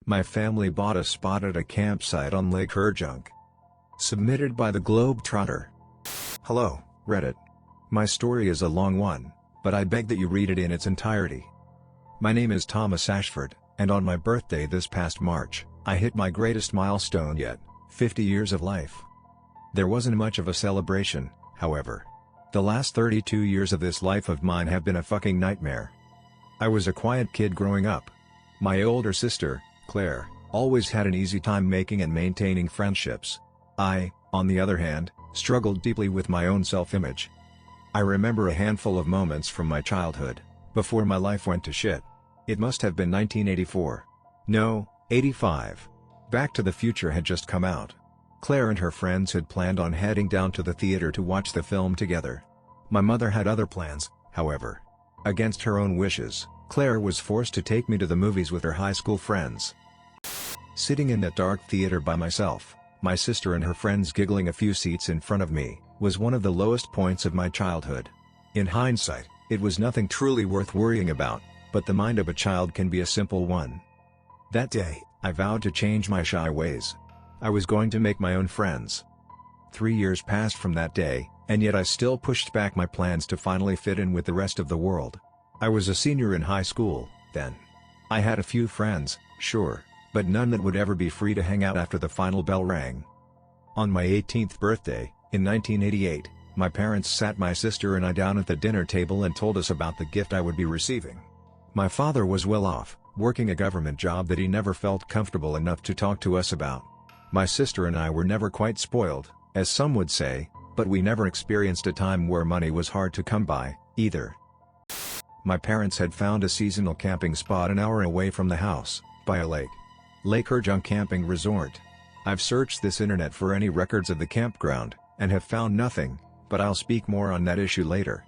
My family bought a spot at a campsite on Lake Urjunc. Submitted by the Globetrotter. Hello, Reddit. My story is a long one, but I beg that you read it in its entirety. My name is Thomas Ashford, and on my birthday this past March, I hit my greatest milestone yet, 50 years of life. There wasn't much of a celebration, however. The last 32 years of this life of mine have been a fucking nightmare. I was a quiet kid growing up. My older sister, Claire, always had an easy time making and maintaining friendships. I, on the other hand, struggled deeply with my own self-image. I remember a handful of moments from my childhood, before my life went to shit. It must have been 1984. No, 85. Back to the Future had just come out. Claire and her friends had planned on heading down to the theater to watch the film together. My mother had other plans, however. Against her own wishes, Claire was forced to take me to the movies with her high school friends. Sitting in that dark theater by myself, my sister and her friends giggling a few seats in front of me, was one of the lowest points of my childhood. In hindsight, it was nothing truly worth worrying about, but the mind of a child can be a simple one. That day, I vowed to change my shy ways. I was going to make my own friends. 3 years passed from that day, and yet I still pushed back my plans to finally fit in with the rest of the world. I was a senior in high school, then. I had a few friends, sure, but none that would ever be free to hang out after the final bell rang. On my 18th birthday, in 1988, my parents sat my sister and I down at the dinner table and told us about the gift I would be receiving. My father was well off, working a government job that he never felt comfortable enough to talk to us about. My sister and I were never quite spoiled, as some would say, but we never experienced a time where money was hard to come by, either. My parents had found a seasonal camping spot an hour away from the house, by a lake. Lake Urjunc Camping Resort. I've searched this internet for any records of the campground, and have found nothing, but I'll speak more on that issue later.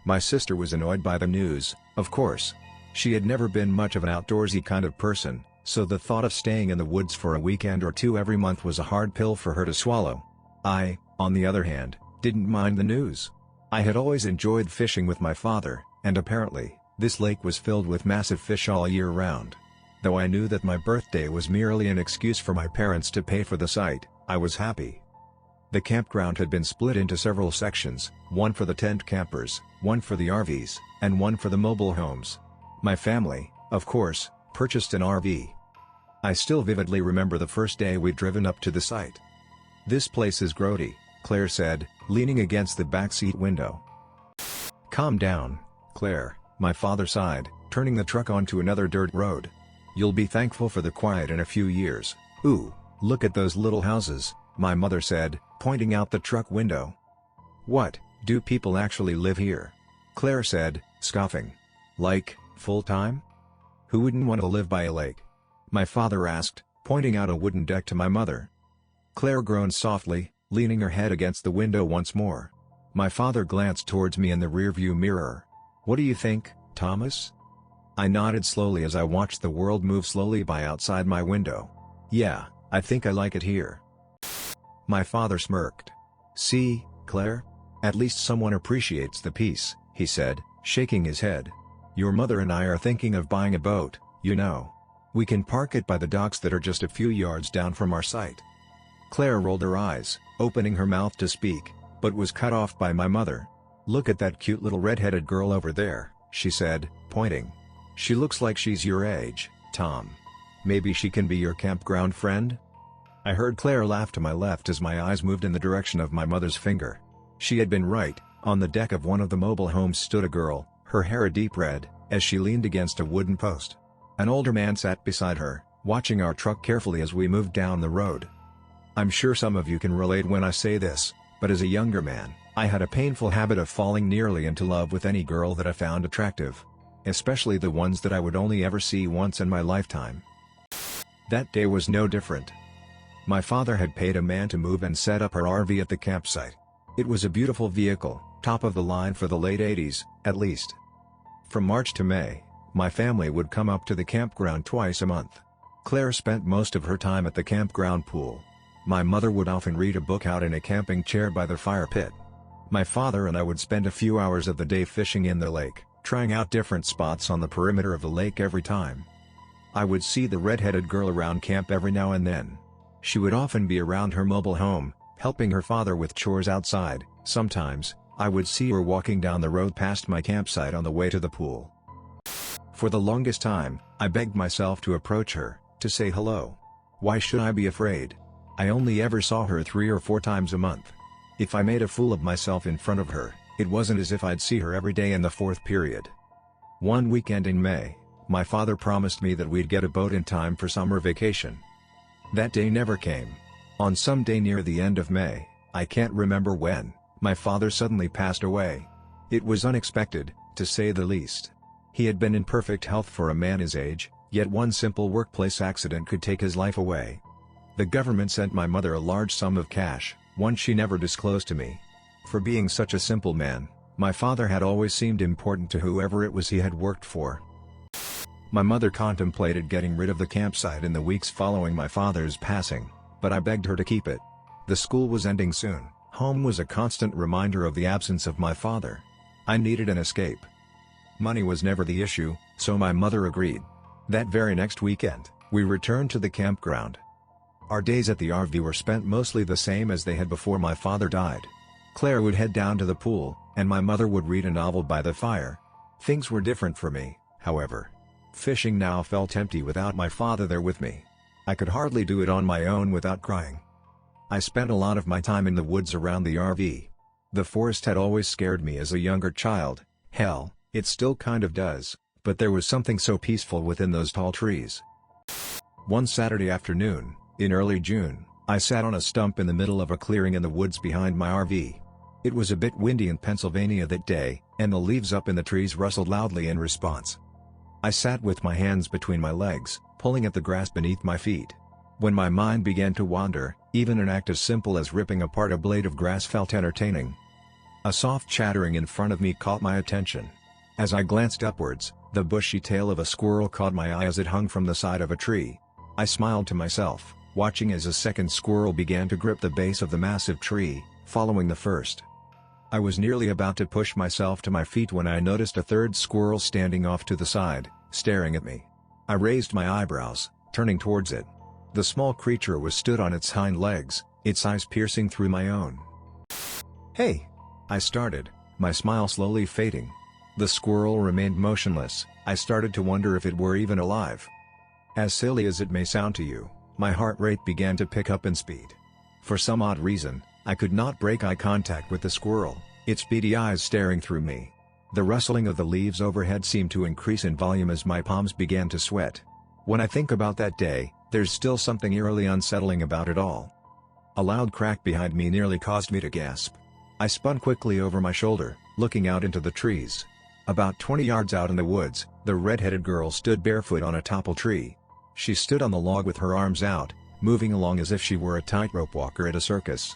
My sister was annoyed by the news, of course. She had never been much of an outdoorsy kind of person, so the thought of staying in the woods for a weekend or two every month was a hard pill for her to swallow. I, on the other hand, didn't mind the news. I had always enjoyed fishing with my father, and apparently, this lake was filled with massive fish all year round. Though I knew that my birthday was merely an excuse for my parents to pay for the site, I was happy. The campground had been split into several sections, one for the tent campers, one for the RVs, and one for the mobile homes. My family, of course, purchased an RV. I still vividly remember the first day we'd driven up to the site. "This place is grody," Claire said, leaning against the backseat window. "Calm down, Claire," my father sighed, turning the truck onto another dirt road. "You'll be thankful for the quiet in a few years." "Ooh, look at those little houses," my mother said, pointing out the truck window. "What, do people actually live here?" Claire said, scoffing. "Like, full-time? Who wouldn't want to live by a lake?" my father asked, pointing out a wooden deck to my mother. Claire groaned softly, leaning her head against the window once more. My father glanced towards me in the rearview mirror. "What do you think, Thomas?" I nodded slowly as I watched the world move slowly by outside my window. "Yeah, I think I like it here." My father smirked. "See, Claire? At least someone appreciates the peace," he said, shaking his head. "Your mother and I are thinking of buying a boat, you know. We can park it by the docks that are just a few yards down from our site." Claire rolled her eyes, opening her mouth to speak, but was cut off by my mother. "Look at that cute little red-headed girl over there," she said, pointing. "She looks like she's your age, Tom. Maybe she can be your campground friend?" I heard Claire laugh to my left as my eyes moved in the direction of my mother's finger. She had been right. On the deck of one of the mobile homes stood a girl, her hair a deep red, as she leaned against a wooden post. An older man sat beside her, watching our truck carefully as we moved down the road. I'm sure some of you can relate when I say this, but as a younger man, I had a painful habit of falling nearly into love with any girl that I found attractive. Especially the ones that I would only ever see once in my lifetime. That day was no different. My father had paid a man to move and set up our RV at the campsite. It was a beautiful vehicle, top of the line for the late 80s, at least. From March to May, my family would come up to the campground twice a month. Claire spent most of her time at the campground pool. My mother would often read a book out in a camping chair by the fire pit. My father and I would spend a few hours of the day fishing in the lake, trying out different spots on the perimeter of the lake every time. I would see the red-headed girl around camp every now and then. She would often be around her mobile home, helping her father with chores outside. Sometimes, I would see her walking down the road past my campsite on the way to the pool. For the longest time, I begged myself to approach her, to say hello. Why should I be afraid? I only ever saw her 3 or 4 times a month. If I made a fool of myself in front of her, it wasn't as if I'd see her every day in the 4th period. One weekend in May, my father promised me that we'd get a boat in time for summer vacation. That day never came. On some day near the end of May, I can't remember when, my father suddenly passed away. It was unexpected, to say the least. He had been in perfect health for a man his age, yet one simple workplace accident could take his life away. The government sent my mother a large sum of cash, one she never disclosed to me. For being such a simple man, my father had always seemed important to whoever it was he had worked for. My mother contemplated getting rid of the campsite in the weeks following my father's passing, but I begged her to keep it. The school was ending soon, home was a constant reminder of the absence of my father. I needed an escape. Money was never the issue, so my mother agreed. That very next weekend, we returned to the campground. Our days at the RV were spent mostly the same as they had before my father died. Claire would head down to the pool, and my mother would read a novel by the fire. Things were different for me, however. Fishing now felt empty without my father there with me. I could hardly do it on my own without crying. I spent a lot of my time in the woods around the RV. The forest had always scared me as a younger child. Hell, it still kind of does, but there was something so peaceful within those tall trees. One Saturday afternoon, in early June, I sat on a stump in the middle of a clearing in the woods behind my RV. It was a bit windy in Pennsylvania that day, and the leaves up in the trees rustled loudly in response. I sat with my hands between my legs, pulling at the grass beneath my feet. When my mind began to wander, even an act as simple as ripping apart a blade of grass felt entertaining. A soft chattering in front of me caught my attention. As I glanced upwards, the bushy tail of a squirrel caught my eye as it hung from the side of a tree. I smiled to myself, watching as a second squirrel began to grip the base of the massive tree, following the first. I was nearly about to push myself to my feet when I noticed a third squirrel standing off to the side, staring at me. I raised my eyebrows, turning towards it. The small creature was stood on its hind legs, its eyes piercing through my own. "Hey!" I started, my smile slowly fading. The squirrel remained motionless. I started to wonder if it were even alive. As silly as it may sound to you, my heart rate began to pick up in speed. For some odd reason, I could not break eye contact with the squirrel, its beady eyes staring through me. The rustling of the leaves overhead seemed to increase in volume as my palms began to sweat. When I think about that day, there's still something eerily unsettling about it all. A loud crack behind me nearly caused me to gasp. I spun quickly over my shoulder, looking out into the trees. About 20 yards out in the woods, the red-headed girl stood barefoot on a topple tree. She stood on the log with her arms out, moving along as if she were a tightrope walker at a circus.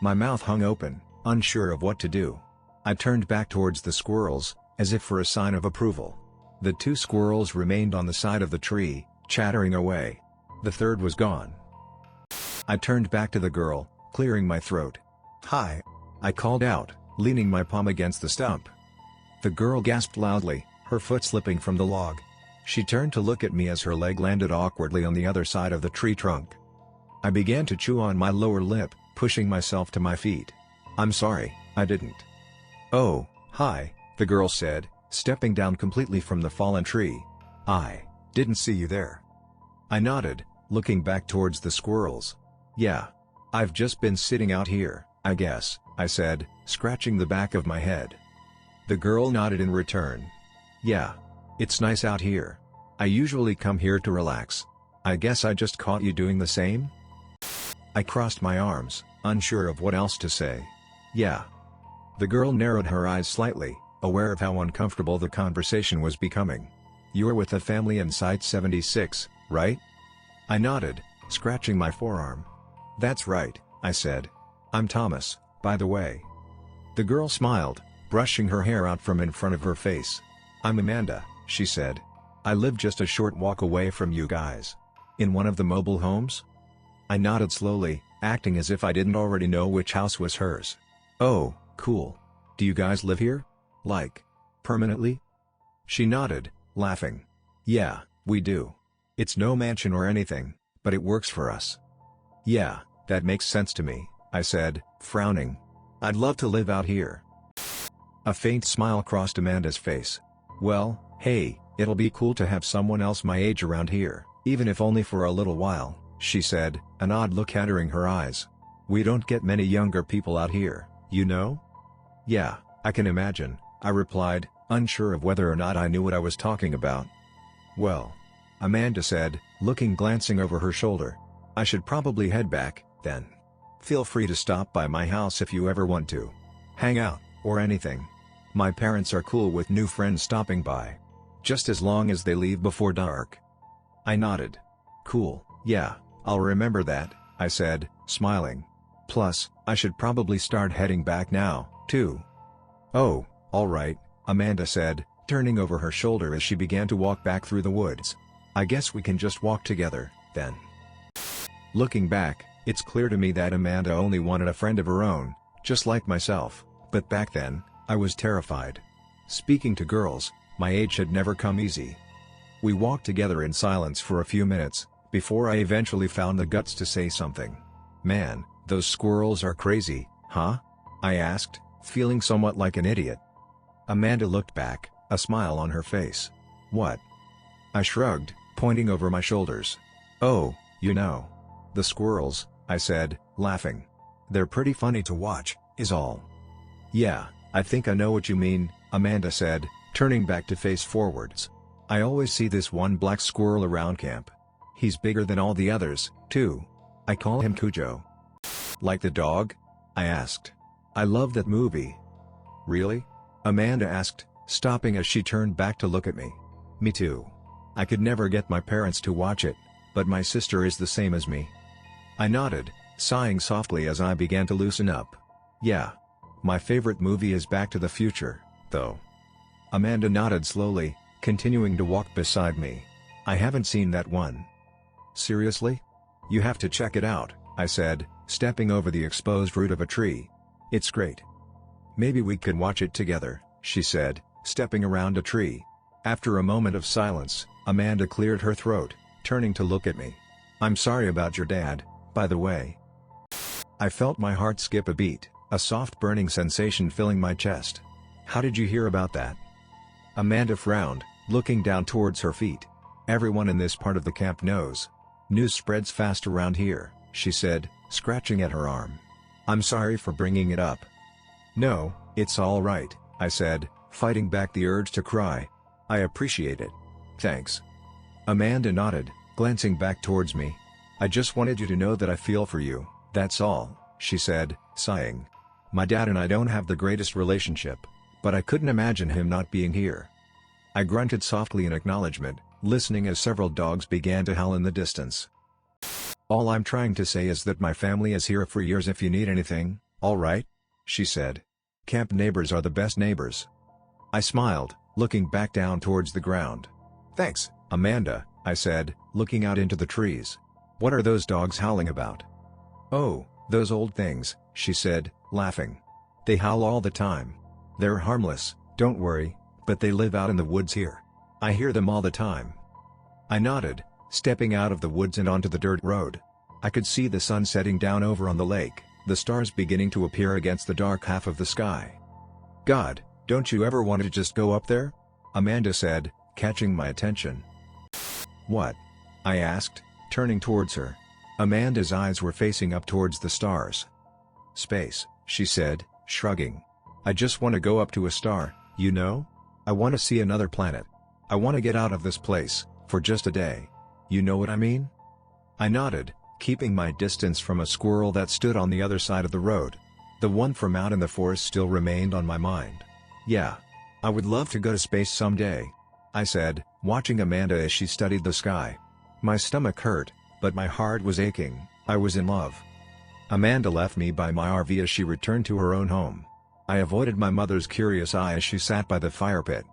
My mouth hung open, unsure of what to do. I turned back towards the squirrels, as if for a sign of approval. The 2 squirrels remained on the side of the tree, chattering away. The third was gone. I turned back to the girl, clearing my throat. "Hi!" I called out, leaning my palm against the stump. The girl gasped loudly, her foot slipping from the log. She turned to look at me as her leg landed awkwardly on the other side of the tree trunk. I began to chew on my lower lip, pushing myself to my feet. "I'm sorry, I didn't." "Oh, hi," the girl said, stepping down completely from the fallen tree. "I didn't see you there." I nodded, looking back towards the squirrels. "Yeah. I've just been sitting out here, I guess," I said, scratching the back of my head. The girl nodded in return. "Yeah. It's nice out here. I usually come here to relax. I guess I just caught you doing the same?" I crossed my arms, unsure of what else to say. "Yeah." The girl narrowed her eyes slightly, aware of how uncomfortable the conversation was becoming. "You're with the family in Site 76, right?" I nodded, scratching my forearm. "That's right," I said. "I'm Thomas, by the way." The girl smiled, brushing her hair out from in front of her face. "I'm Amanda," she said. "I live just a short walk away from you guys. In one of the mobile homes?" I nodded slowly, acting as if I didn't already know which house was hers. "Oh, cool. Do you guys live here? Like, permanently?" She nodded, laughing. "Yeah, we do. It's no mansion or anything, but it works for us. Yeah, that makes sense to me, I said, frowning. I'd love to live out here. A faint smile crossed Amanda's face. Well, hey, it'll be cool to have someone else my age around here, even if only for a little while, she said, an odd look entering her eyes. We don't get many younger people out here, you know? Yeah, I can imagine, I replied, unsure of whether or not I knew what I was talking about. Well, Amanda said, glancing over her shoulder. I should probably head back, then. Feel free to stop by my house if you ever want to. Hang out, or anything. My parents are cool with new friends stopping by. Just as long as they leave before dark. I nodded. Cool, yeah, I'll remember that, I said, smiling. Plus, I should probably start heading back now, too. Oh, alright, Amanda said, turning over her shoulder as she began to walk back through the woods. I guess we can just walk together, then. Looking back, it's clear to me that Amanda only wanted a friend of her own, just like myself, but back then, I was terrified. Speaking to girls, my age had never come easy. We walked together in silence for a few minutes, before I eventually found the guts to say something. Man, those squirrels are crazy, huh? I asked, feeling somewhat like an idiot. Amanda looked back, a smile on her face. What? I shrugged, pointing over my shoulders. Oh, you know. The squirrels, I said, laughing. They're pretty funny to watch, is all. Yeah, I think I know what you mean, Amanda said, turning back to face forwards. I always see this one black squirrel around camp. He's bigger than all the others, too. I call him Cujo. Like the dog? I asked. I love that movie. Really? Amanda asked, stopping as she turned back to look at me. Me too. I could never get my parents to watch it, but my sister is the same as me. I nodded, sighing softly as I began to loosen up. Yeah. My favorite movie is Back to the Future, though. Amanda nodded slowly, continuing to walk beside me. I haven't seen that one. Seriously? You have to check it out, I said, stepping over the exposed root of a tree. It's great. Maybe we could watch it together, she said, stepping around a tree. After a moment of silence, Amanda cleared her throat, turning to look at me. I'm sorry about your dad, by the way. I felt my heart skip a beat, a soft burning sensation filling my chest. How did you hear about that? Amanda frowned, looking down towards her feet. Everyone in this part of the camp knows. News spreads fast around here, she said, scratching at her arm. I'm sorry for bringing it up. No, it's all right, I said, fighting back the urge to cry. I appreciate it. Thanks. Amanda nodded, glancing back towards me. I just wanted you to know that I feel for you, that's all, she said, sighing. My dad and I don't have the greatest relationship, but I couldn't imagine him not being here. I grunted softly in acknowledgement, listening as several dogs began to howl in the distance. All I'm trying to say is that my family is here for years if you need anything, all right? She said. Camp neighbors are the best neighbors. I smiled, looking back down towards the ground. Thanks, Amanda, I said, looking out into the trees. What are those dogs howling about? Oh, those old things, she said, laughing. They howl all the time. They're harmless, don't worry, but they live out in the woods here. I hear them all the time. I nodded, stepping out of the woods and onto the dirt road. I could see the sun setting down over on the lake, the stars beginning to appear against the dark half of the sky. God, don't you ever want to just go up there? Amanda said, catching my attention. What? I asked, turning towards her. Amanda's eyes were facing up towards the stars. Space, she said, shrugging. I just want to go up to a star, you know? I want to see another planet. I want to get out of this place, for just a day. You know what I mean? I nodded, keeping my distance from a squirrel that stood on the other side of the road. The one from out in the forest still remained on my mind. Yeah. I would love to go to space someday, I said, watching Amanda as she studied the sky. My stomach hurt, but my heart was aching. I was in love. Amanda left me by my RV as she returned to her own home. I avoided my mother's curious eye as she sat by the fire pit.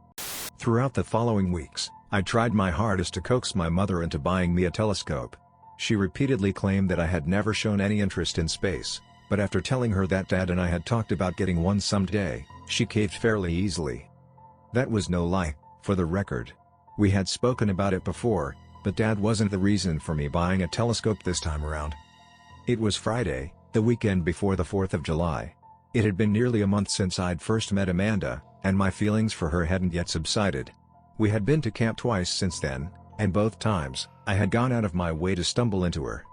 Throughout the following weeks, I tried my hardest to coax my mother into buying me a telescope. She repeatedly claimed that I had never shown any interest in space, but after telling her that Dad and I had talked about getting one someday, she caved fairly easily. That was no lie, for the record. We had spoken about it before, But Dad wasn't the reason for me buying a telescope this time around. It was Friday, the weekend before the 4th of July. It had been nearly a month since I'd first met Amanda, and my feelings for her hadn't yet subsided. We had been to camp twice since then, and both times, I had gone out of my way to stumble into her.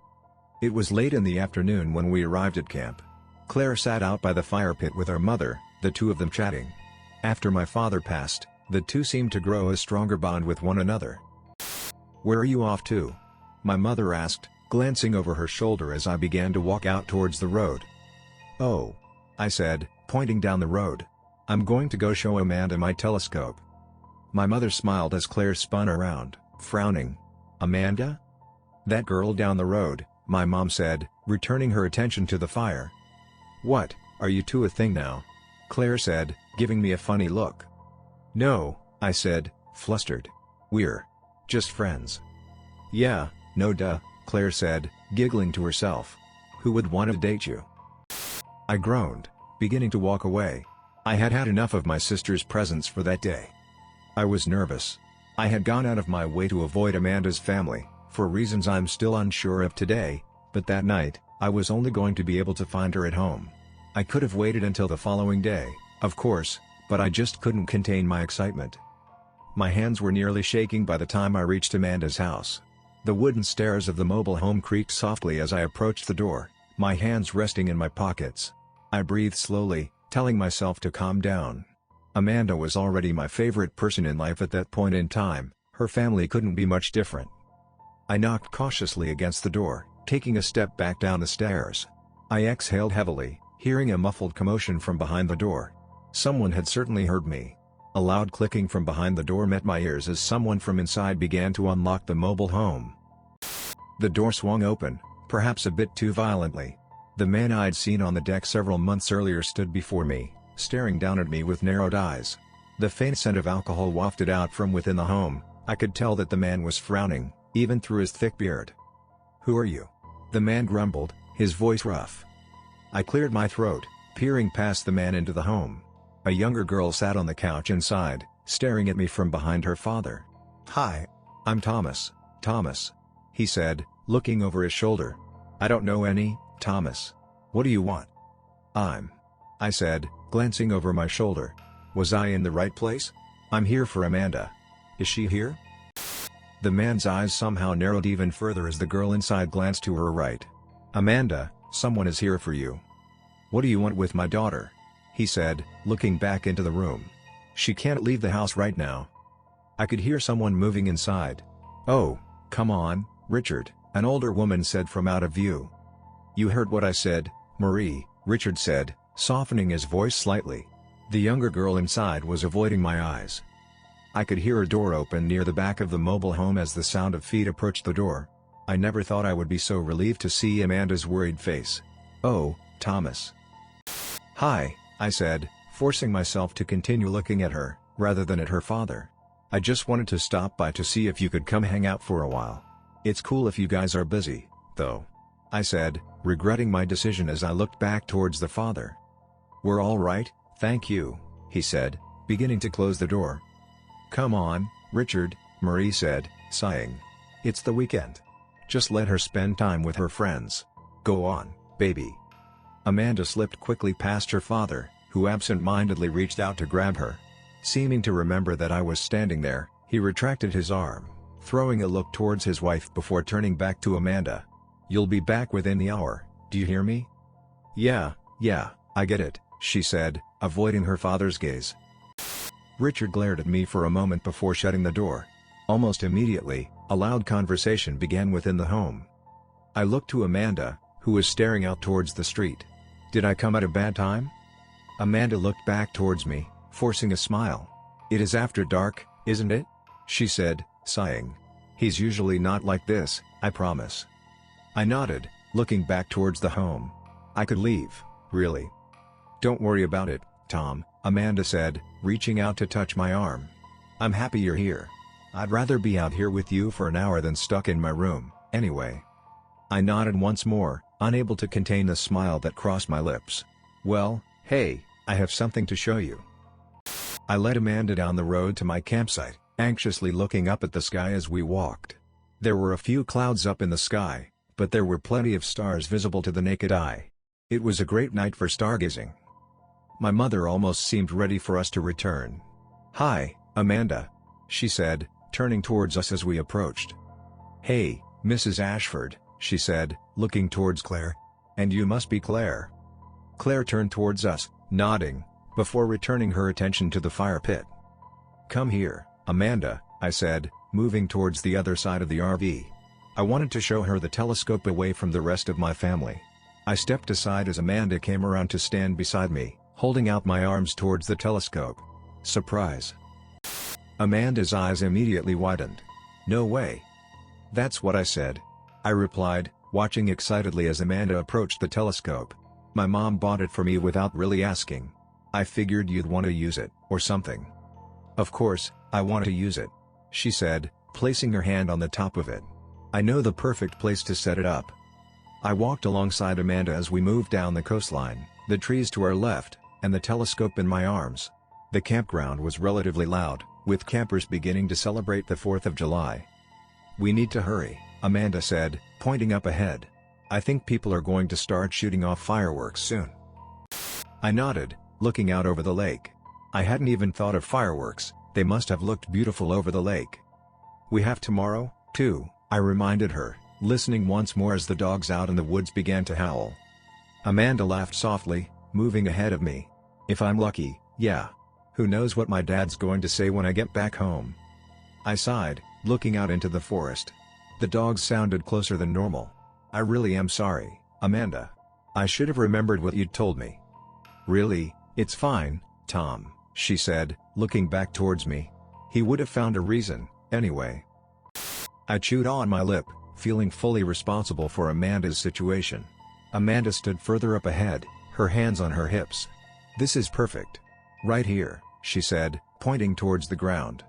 It was late in the afternoon when we arrived at camp. Claire sat out by the fire pit with her mother, the two of them chatting. After my father passed, the two seemed to grow a stronger bond with one another. "Where are you off to?" my mother asked, glancing over her shoulder as I began to walk out towards the road. "Oh," I said, pointing down the road. "I'm going to go show Amanda my telescope." My mother smiled as Claire spun around, frowning. "Amanda? That girl down the road," my mom said, returning her attention to the fire. "What, are you two a thing now?" Claire said, giving me a funny look. "No," I said, flustered. "We're just friends." "Yeah, no duh," Claire said, giggling to herself. "Who would want to date you?" I groaned, beginning to walk away. I had had enough of my sister's presence for that day. I was nervous. I had gone out of my way to avoid Amanda's family, for reasons I'm still unsure of today, but that night, I was only going to be able to find her at home. I could have waited until the following day, of course, but I just couldn't contain my excitement. My hands were nearly shaking by the time I reached Amanda's house. The wooden stairs of the mobile home creaked softly as I approached the door, my hands resting in my pockets. I breathed slowly, telling myself to calm down. Amanda was already my favorite person in life at that point in time, her family couldn't be much different. I knocked cautiously against the door, taking a step back down the stairs. I exhaled heavily, hearing a muffled commotion from behind the door. Someone had certainly heard me. A loud clicking from behind the door met my ears as someone from inside began to unlock the mobile home. The door swung open, perhaps a bit too violently. The man I'd seen on the deck several months earlier stood before me, staring down at me with narrowed eyes. The faint scent of alcohol wafted out from within the home. I could tell that the man was frowning, even through his thick beard. "Who are you?" the man grumbled, his voice rough. I cleared my throat, peering past the man into the home. A younger girl sat on the couch inside, staring at me from behind her father. "Hi. I'm Thomas, he said, looking over his shoulder. "I don't know any, Thomas. What do you want?" I said, glancing over my shoulder. Was I in the right place? "I'm here for Amanda. Is she here?" The man's eyes somehow narrowed even further as the girl inside glanced to her right. "Amanda, someone is here for you." "What do you want with my daughter?" he said, looking back into the room. "She can't leave the house right now." I could hear someone moving inside. "Oh, come on, Richard," an older woman said from out of view. "You heard what I said, Marie," Richard said, softening his voice slightly. The younger girl inside was avoiding my eyes. I could hear a door open near the back of the mobile home as the sound of feet approached the door. I never thought I would be so relieved to see Amanda's worried face. "Oh, Thomas." "Hi," I said, forcing myself to continue looking at her, rather than at her father. "I just wanted to stop by to see if you could come hang out for a while. It's cool if you guys are busy, though," I said, regretting my decision as I looked back towards the father. "We're all right, thank you," he said, beginning to close the door. "Come on, Richard," Marie said, sighing. "It's the weekend. Just let her spend time with her friends. Go on, baby." Amanda slipped quickly past her father, who absent-mindedly reached out to grab her. Seeming to remember that I was standing there, he retracted his arm, throwing a look towards his wife before turning back to Amanda. "You'll be back within the hour, do you hear me?" Yeah, I get it," she said, avoiding her father's gaze. Richard glared at me for a moment before shutting the door. Almost immediately, a loud conversation began within the home. I looked to Amanda, who was staring out towards the street. Did I come at a bad time? Amanda looked back towards me, forcing a smile. "It is after dark, isn't it?" she said, sighing. "He's usually not like this, I promise." I nodded, looking back towards the home. "I could leave, really." "Don't worry about it, Tom," Amanda said, reaching out to touch my arm. "I'm happy you're here. I'd rather be out here with you for an hour than stuck in my room, anyway." I nodded once more, unable to contain the smile that crossed my lips. "Well, hey, I have something to show you." I led Amanda down the road to my campsite, anxiously looking up at the sky as we walked. There were a few clouds up in the sky, but there were plenty of stars visible to the naked eye. It was a great night for stargazing. My mother almost seemed ready for us to return. "Hi, Amanda," she said, turning towards us as we approached. "Hey, Mrs. Ashford," she said, looking towards Claire. "And you must be Claire." Claire turned towards us, nodding, before returning her attention to the fire pit. "Come here, Amanda," I said, moving towards the other side of the RV. I wanted to show her the telescope away from the rest of my family. I stepped aside as Amanda came around to stand beside me, holding out my arms towards the telescope. Surprise! Amanda's eyes immediately widened. "No way." "That's what I said," I replied, watching excitedly as Amanda approached the telescope. "My mom bought it for me without really asking. I figured you'd want to use it, or something." "Of course, I want to use it," she said, placing her hand on the top of it. "I know the perfect place to set it up." I walked alongside Amanda as we moved down the coastline, the trees to our left, and the telescope in my arms. The campground was relatively loud, with campers beginning to celebrate the 4th of July. "We need to hurry," Amanda said, pointing up ahead. "I think people are going to start shooting off fireworks soon." I nodded, looking out over the lake. I hadn't even thought of fireworks. They must have looked beautiful over the lake. "We have tomorrow, too," I reminded her, listening once more as the dogs out in the woods began to howl. Amanda laughed softly, moving ahead of me. "If I'm lucky, yeah. Who knows what my dad's going to say when I get back home." I sighed, looking out into the forest. The dogs sounded closer than normal. "I really am sorry, Amanda. I should have remembered what you'd told me." "Really, it's fine, Tom," she said, looking back towards me. "He would have found a reason, anyway." I chewed on my lip, feeling fully responsible for Amanda's situation. Amanda stood further up ahead, her hands on her hips. "This is perfect. Right here," she said, pointing towards the ground.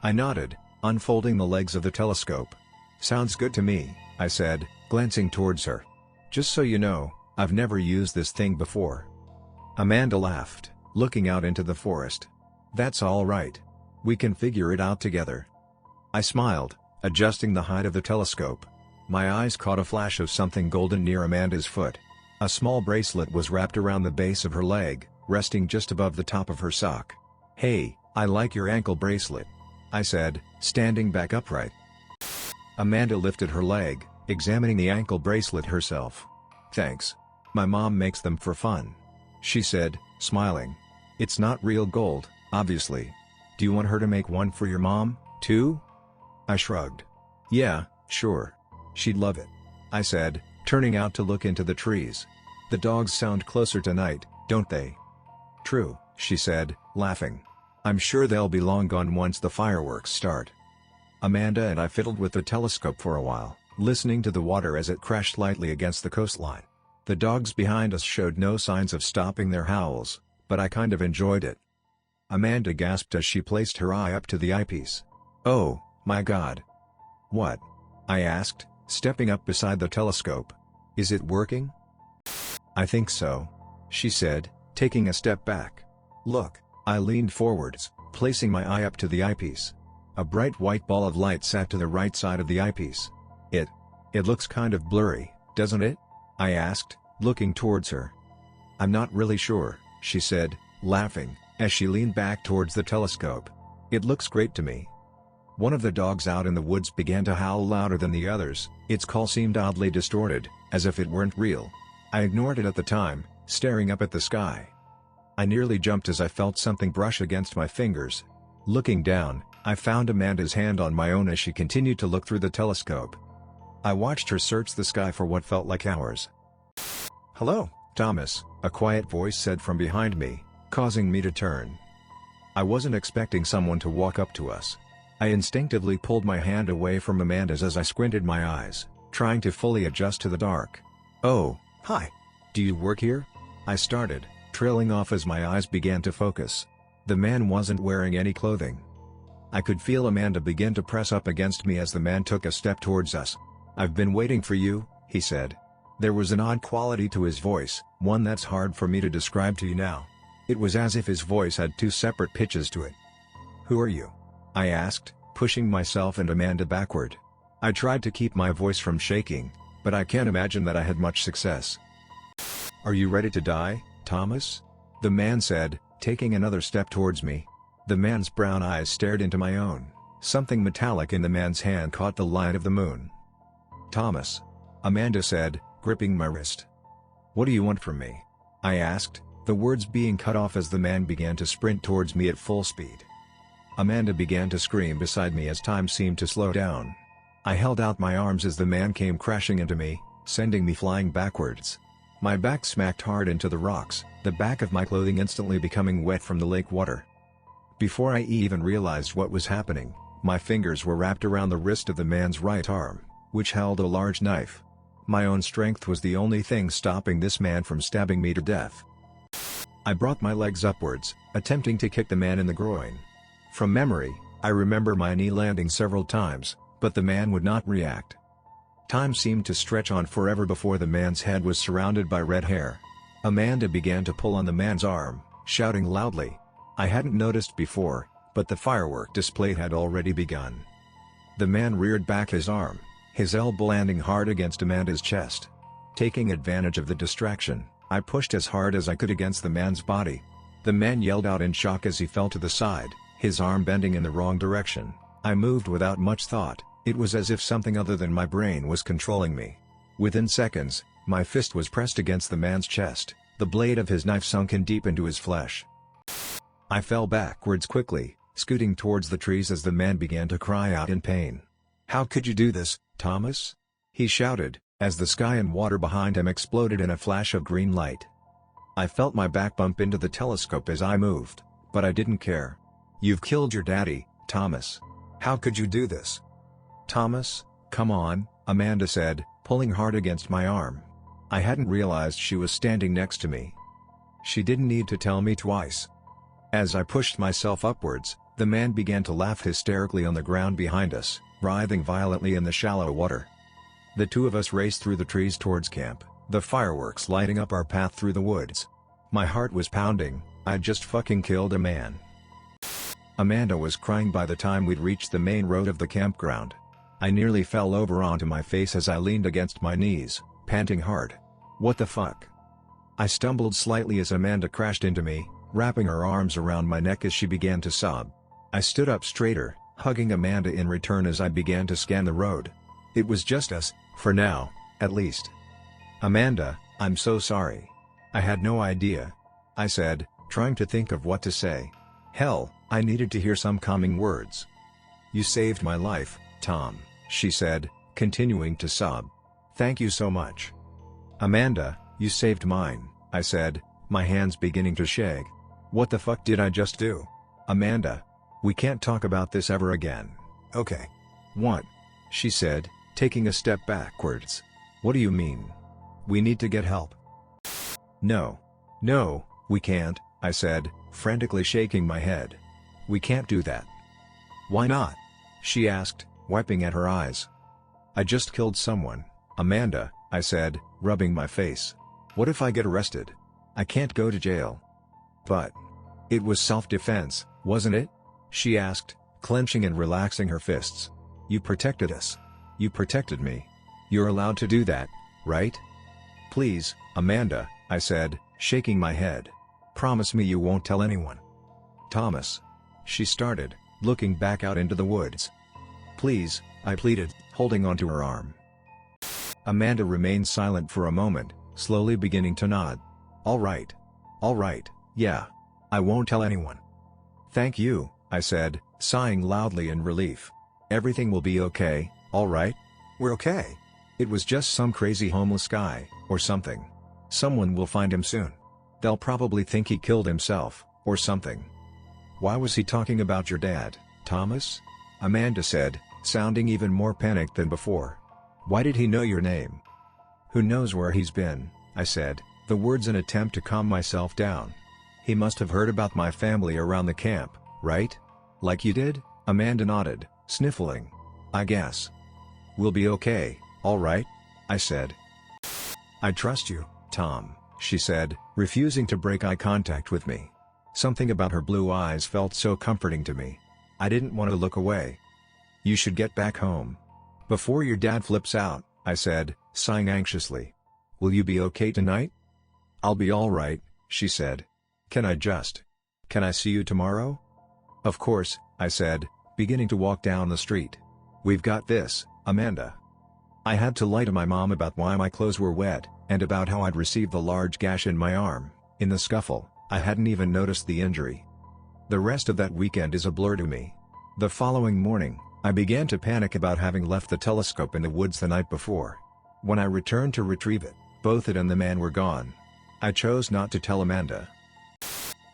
I nodded, unfolding the legs of the telescope. "Sounds good to me," I said, glancing towards her. "Just so you know, I've never used this thing before." Amanda laughed, looking out into the forest. "That's all right. We can figure it out together." I smiled, adjusting the height of the telescope. My eyes caught a flash of something golden near Amanda's foot. A small bracelet was wrapped around the base of her leg, resting just above the top of her sock. "Hey, I like your ankle bracelet," I said, standing back upright. Amanda lifted her leg, examining the ankle bracelet herself. "Thanks. My mom makes them for fun," she said, smiling. "It's not real gold, obviously. Do you want her to make one for your mom, too?" I shrugged. "Yeah, sure. She'd love it," I said, turning out to look into the trees. "The dogs sound closer tonight, don't they?" "True," she said, laughing. "I'm sure they'll be long gone once the fireworks start." Amanda and I fiddled with the telescope for a while, listening to the water as it crashed lightly against the coastline. The dogs behind us showed no signs of stopping their howls, but I kind of enjoyed it. Amanda gasped as she placed her eye up to the eyepiece. "Oh, my God." "What?" I asked, stepping up beside the telescope. "Is it working?" "I think so," she said, taking a step back. "Look." I leaned forwards, placing my eye up to the eyepiece. A bright white ball of light sat to the right side of the eyepiece. It looks kind of blurry, doesn't it?" I asked, looking towards her. "I'm not really sure," she said, laughing, as she leaned back towards the telescope. "It looks great to me." One of the dogs out in the woods began to howl louder than the others. Its call seemed oddly distorted, as if it weren't real. I ignored it at the time, staring up at the sky. I nearly jumped as I felt something brush against my fingers. Looking down, I found Amanda's hand on my own as she continued to look through the telescope. I watched her search the sky for what felt like hours. "Hello, Thomas," a quiet voice said from behind me, causing me to turn. I wasn't expecting someone to walk up to us. I instinctively pulled my hand away from Amanda's as I squinted my eyes, trying to fully adjust to the dark. "Oh, hi. Do you work here?" I started, trailing off as my eyes began to focus. The man wasn't wearing any clothing. I could feel Amanda begin to press up against me as the man took a step towards us. "I've been waiting for you," he said. There was an odd quality to his voice, one that's hard for me to describe to you now. It was as if his voice had two separate pitches to it. "Who are you?" I asked, pushing myself and Amanda backward. I tried to keep my voice from shaking, but I can't imagine that I had much success. "Are you ready to die, Thomas?" the man said, taking another step towards me. The man's brown eyes stared into my own. Something metallic in the man's hand caught the light of the moon. "Thomas," Amanda said, gripping my wrist. "What do you want from me?" I asked, the words being cut off as the man began to sprint towards me at full speed. Amanda began to scream beside me as time seemed to slow down. I held out my arms as the man came crashing into me, sending me flying backwards. My back smacked hard into the rocks, the back of my clothing instantly becoming wet from the lake water. Before I even realized what was happening, my fingers were wrapped around the wrist of the man's right arm, which held a large knife. My own strength was the only thing stopping this man from stabbing me to death. I brought my legs upwards, attempting to kick the man in the groin. From memory, I remember my knee landing several times, but the man would not react. Time seemed to stretch on forever before the man's head was surrounded by red hair. Amanda began to pull on the man's arm, shouting loudly. I hadn't noticed before, but the firework display had already begun. The man reared back his arm, his elbow landing hard against Amanda's chest. Taking advantage of the distraction, I pushed as hard as I could against the man's body. The man yelled out in shock as he fell to the side, his arm bending in the wrong direction. I moved without much thought. It was as if something other than my brain was controlling me. Within seconds, my fist was pressed against the man's chest, the blade of his knife sunk in deep into his flesh. I fell backwards quickly, scooting towards the trees as the man began to cry out in pain. "How could you do this, Thomas?" he shouted, as the sky and water behind him exploded in a flash of green light. I felt my back bump into the telescope as I moved, but I didn't care. "You've killed your daddy, Thomas. How could you do this?" "Thomas, come on," Amanda said, pulling hard against my arm. I hadn't realized she was standing next to me. She didn't need to tell me twice. As I pushed myself upwards, the man began to laugh hysterically on the ground behind us, writhing violently in the shallow water. The two of us raced through the trees towards camp, the fireworks lighting up our path through the woods. My heart was pounding. I'd just fucking killed a man. Amanda was crying by the time we'd reached the main road of the campground. I nearly fell over onto my face as I leaned against my knees, panting hard. "What the fuck?" I stumbled slightly as Amanda crashed into me, wrapping her arms around my neck as she began to sob. I stood up straighter, hugging Amanda in return as I began to scan the road. It was just us, for now, at least. "Amanda, I'm so sorry. I had no idea," I said, trying to think of what to say. Hell, I needed to hear some calming words. "You saved my life, Tom," she said, continuing to sob. "Thank you so much." "Amanda, you saved mine," I said, my hands beginning to shake. "What the fuck did I just do?" "Amanda, we can't talk about this ever again, okay?" "What?" she said, taking a step backwards. "What do you mean? We need to get help." No, we can't," I said, frantically shaking my head. "We can't do that." "Why not?" she asked, wiping at her eyes. "I just killed someone, Amanda," I said, rubbing my face. "What if I get arrested? I can't go to jail." "But it was self-defense, wasn't it?" she asked, clenching and relaxing her fists. "You protected us. You protected me. You're allowed to do that, right?" "Please, Amanda," I said, shaking my head. "Promise me you won't tell anyone." "Thomas," she started, looking back out into the woods. "Please," I pleaded, holding onto her arm. Amanda remained silent for a moment, slowly beginning to nod. All right, yeah. I won't tell anyone." "Thank you," I said, sighing loudly in relief. "Everything will be okay, all right? We're okay. It was just some crazy homeless guy, or something. Someone will find him soon. They'll probably think he killed himself, or something." "Why was he talking about your dad, Thomas?" Amanda said, sounding even more panicked than before. "Why did he know your name?" "Who knows where he's been," I said, the words an attempt to calm myself down. "He must have heard about my family around the camp, right? Like you did?" Amanda nodded, sniffling. "I guess. We'll be okay, all right?" I said. "I trust you, Tom," she said, refusing to break eye contact with me. Something about her blue eyes felt so comforting to me. I didn't want to look away. "You should get back home. Before your dad flips out, I said, sighing anxiously. Will you be okay tonight? I'll be alright, she said. Can I see you tomorrow? Of course, I said, beginning to walk down the street. We've got this, Amanda. I had to lie to my mom about why my clothes were wet, and about how I'd received the large gash in my arm. In the scuffle, I hadn't even noticed the injury. The rest of that weekend is a blur to me. The following morning, I began to panic about having left the telescope in the woods the night before. When I returned to retrieve it, both it and the man were gone. I chose not to tell Amanda.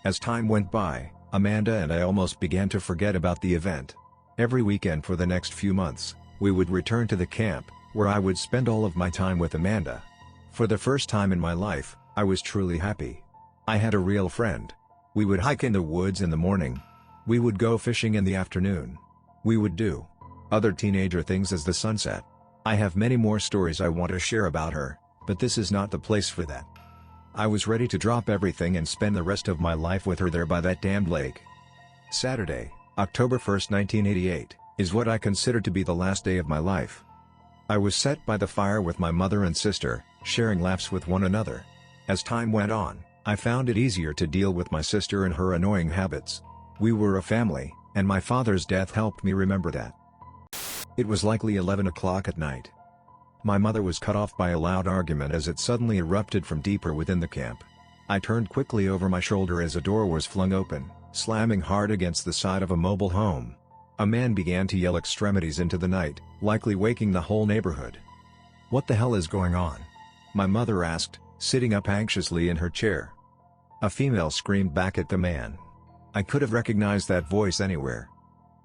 As time went by, Amanda and I almost began to forget about the event. Every weekend for the next few months, we would return to the camp, where I would spend all of my time with Amanda. For the first time in my life, I was truly happy. I had a real friend. We would hike in the woods in the morning. We would go fishing in the afternoon. We would do other teenager things as the sun set. I have many more stories I want to share about her, but this is not the place for that. I was ready to drop everything and spend the rest of my life with her there by that damned lake. Saturday, October 1st, 1988, is what I consider to be the last day of my life. I was set by the fire with my mother and sister, sharing laughs with one another. As time went on, I found it easier to deal with my sister and her annoying habits. We were a family, and my father's death helped me remember that. It was likely 11 o'clock at night. My mother was cut off by a loud argument as it suddenly erupted from deeper within the camp. I turned quickly over my shoulder as a door was flung open, slamming hard against the side of a mobile home. A man began to yell extremities into the night, likely waking the whole neighborhood. What the hell is going on? My mother asked, sitting up anxiously in her chair. A female screamed back at the man. I could have recognized that voice anywhere.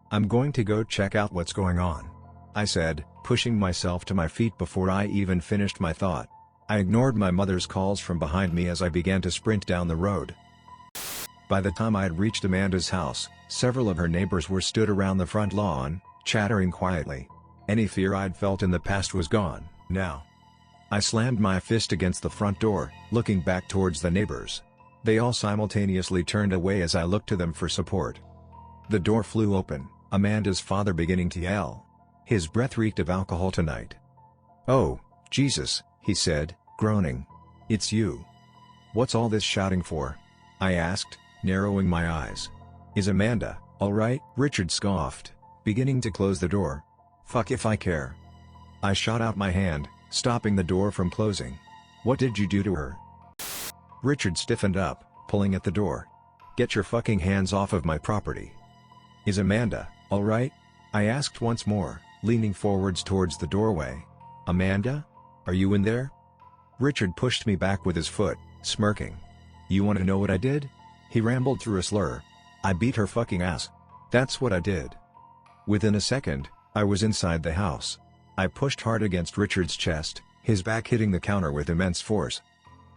I'm going to go check out what's going on, I said, pushing myself to my feet before I even finished my thought. I ignored my mother's calls from behind me as I began to sprint down the road. By the time I had reached Amanda's house, several of her neighbors were stood around the front lawn, chattering quietly. Any fear I'd felt in the past was gone, now. I slammed my fist against the front door, looking back towards the neighbors. They all simultaneously turned away as I looked to them for support. The door flew open, Amanda's father beginning to yell. His breath reeked of alcohol tonight. Oh, Jesus, he said, groaning. It's you. What's all this shouting for? I asked, narrowing my eyes. Is Amanda all right? Richard scoffed, beginning to close the door. Fuck if I care. I shot out my hand, stopping the door from closing. What did you do to her? Richard stiffened up, pulling at the door. Get your fucking hands off of my property. Is Amanda all right? I asked once more, leaning forwards towards the doorway. Amanda? Are you in there? Richard pushed me back with his foot, smirking. You want to know what I did? He rambled through a slur. I beat her fucking ass. That's what I did. Within a second, I was inside the house. I pushed hard against Richard's chest, his back hitting the counter with immense force.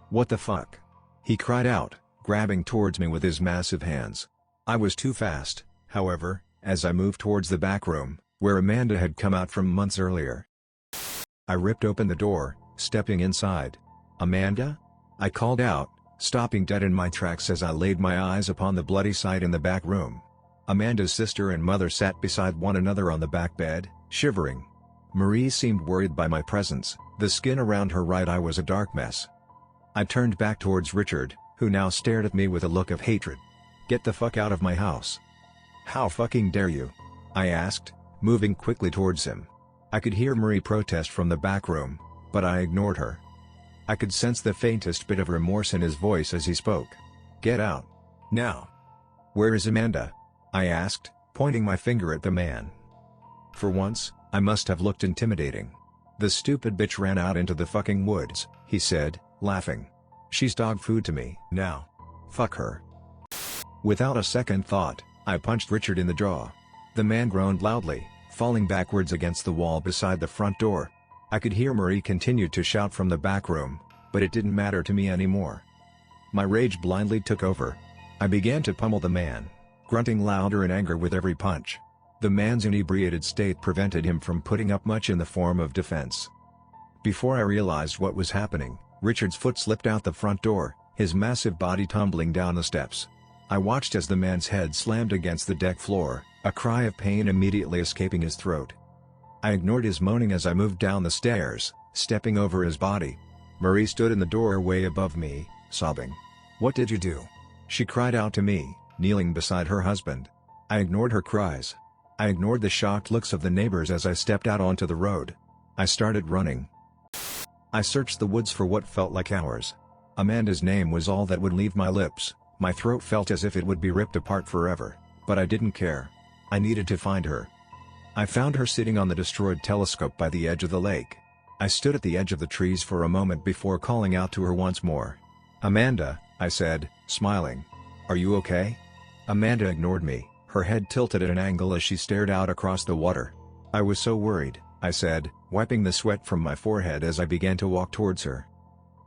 What the fuck? He cried out, grabbing towards me with his massive hands. I was too fast, however, as I moved towards the back room, where Amanda had come out from months earlier. I ripped open the door, stepping inside. Amanda? I called out, stopping dead in my tracks as I laid my eyes upon the bloody sight in the back room. Amanda's sister and mother sat beside one another on the back bed, shivering. Marie seemed worried by my presence, the skin around her right eye was a dark mess. I turned back towards Richard, who now stared at me with a look of hatred. Get the fuck out of my house. How fucking dare you? I asked, moving quickly towards him. I could hear Marie protest from the back room, but I ignored her. I could sense the faintest bit of remorse in his voice as he spoke. Get out. Now. Where is Amanda? I asked, pointing my finger at the man. For once, I must have looked intimidating. The stupid bitch ran out into the fucking woods, he said, laughing. She's dog food to me now. Fuck her. Without a second thought, I punched Richard in the jaw. The man groaned loudly, falling backwards against the wall beside the front door. I could hear Marie continue to shout from the back room, but it didn't matter to me anymore. My rage blindly took over. I began to pummel the man, grunting louder in anger with every punch. The man's inebriated state prevented him from putting up much in the form of defense. Before I realized what was happening, Richard's foot slipped out the front door, his massive body tumbling down the steps. I watched as the man's head slammed against the deck floor, a cry of pain immediately escaping his throat. I ignored his moaning as I moved down the stairs, stepping over his body. Marie stood in the doorway above me, sobbing. "What did you do?" she cried out to me, kneeling beside her husband. I ignored her cries. I ignored the shocked looks of the neighbors as I stepped out onto the road. I started running. I searched the woods for what felt like hours. Amanda's name was all that would leave my lips. My throat felt as if it would be ripped apart forever, but I didn't care. I needed to find her. I found her sitting on the destroyed telescope by the edge of the lake. I stood at the edge of the trees for a moment before calling out to her once more. "Amanda," I said, smiling. "Are you okay?" Amanda ignored me, her head tilted at an angle as she stared out across the water. "I was so worried," I said, wiping the sweat from my forehead as I began to walk towards her.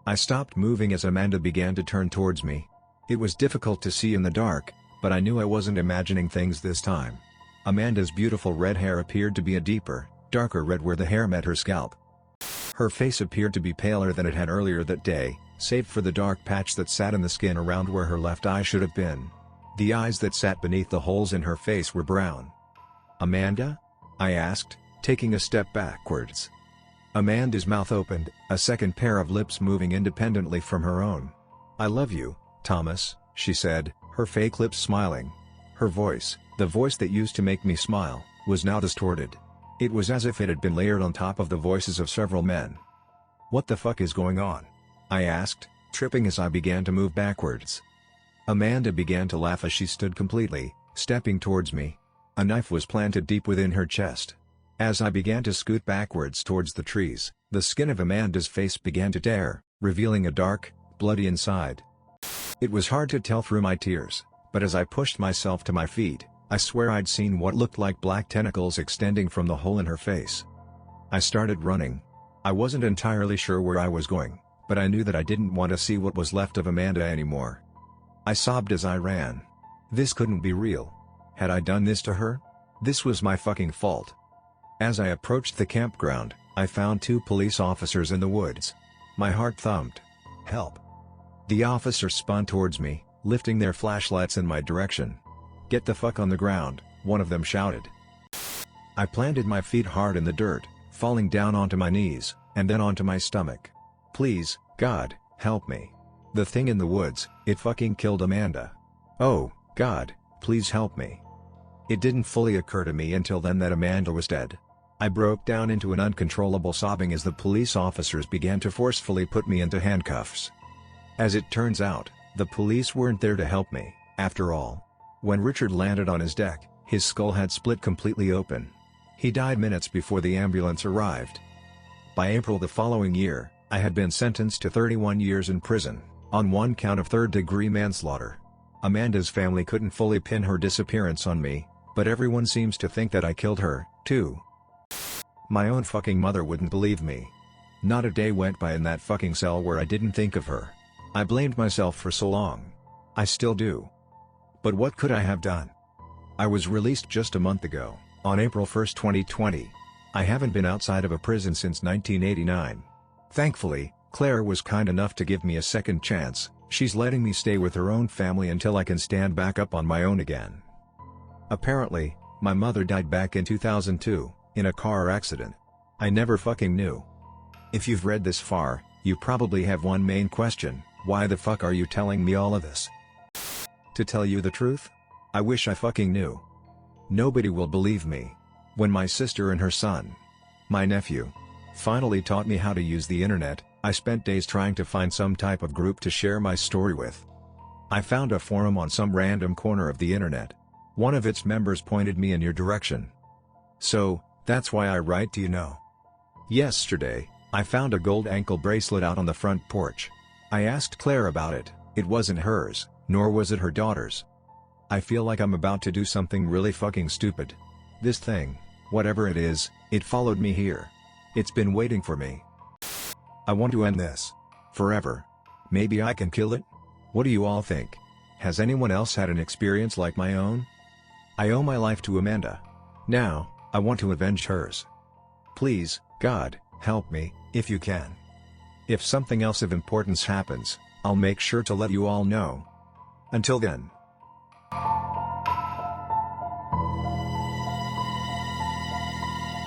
I stopped moving as Amanda began to turn towards me. It was difficult to see in the dark, but I knew I wasn't imagining things this time. Amanda's beautiful red hair appeared to be a deeper, darker red where the hair met her scalp. Her face appeared to be paler than it had earlier that day, save for the dark patch that sat in the skin around where her left eye should have been. The eyes that sat beneath the holes in her face were brown. "Amanda?" I asked, taking a step backwards. Amanda's mouth opened, a second pair of lips moving independently from her own. "I love you, Thomas," she said, her fake lips smiling. Her voice, the voice that used to make me smile, was now distorted. It was as if it had been layered on top of the voices of several men. "What the fuck is going on?" I asked, tripping as I began to move backwards. Amanda began to laugh as she stood completely, stepping towards me. A knife was planted deep within her chest. As I began to scoot backwards towards the trees, the skin of Amanda's face began to tear, revealing a dark, bloody inside. It was hard to tell through my tears, but as I pushed myself to my feet, I swear I'd seen what looked like black tentacles extending from the hole in her face. I started running. I wasn't entirely sure where I was going, but I knew that I didn't want to see what was left of Amanda anymore. I sobbed as I ran. This couldn't be real. Had I done this to her? This was my fucking fault. As I approached the campground, I found 2 police officers in the woods. My heart thumped. "Help!" The officers spun towards me, lifting their flashlights in my direction. "Get the fuck on the ground," one of them shouted. I planted my feet hard in the dirt, falling down onto my knees, and then onto my stomach. "Please, God, help me. The thing in the woods, it fucking killed Amanda. Oh, God, please help me." It didn't fully occur to me until then that Amanda was dead. I broke down into an uncontrollable sobbing as the police officers began to forcefully put me into handcuffs. As it turns out, the police weren't there to help me, after all. When Richard landed on his deck, his skull had split completely open. He died minutes before the ambulance arrived. By April the following year, I had been sentenced to 31 years in prison, on one count of third-degree manslaughter. Amanda's family couldn't fully pin her disappearance on me, but everyone seems to think that I killed her, too. My own fucking mother wouldn't believe me. Not a day went by in that fucking cell where I didn't think of her. I blamed myself for so long. I still do. But what could I have done? I was released just a month ago, on April 1, 2020. I haven't been outside of a prison since 1989. Thankfully, Claire was kind enough to give me a second chance. She's letting me stay with her own family until I can stand back up on my own again. Apparently, my mother died back in 2002, in a car accident. I never fucking knew. If you've read this far, you probably have one main question: why the fuck are you telling me all of this? To tell you the truth? I wish I fucking knew. Nobody will believe me. When my sister and her son, my nephew, finally taught me how to use the internet, I spent days trying to find some type of group to share my story with. I found a forum on some random corner of the internet. One of its members pointed me in your direction. So, that's why I write to you now. Yesterday, I found a gold ankle bracelet out on the front porch. I asked Claire about it. It wasn't hers, nor was it her daughter's. I feel like I'm about to do something really fucking stupid. This thing, whatever it is, it followed me here. It's been waiting for me. I want to end this. Forever. Maybe I can kill it? What do you all think? Has anyone else had an experience like my own? I owe my life to Amanda. Now, I want to avenge hers. Please, God, help me, if you can. If something else of importance happens, I'll make sure to let you all know. Until then.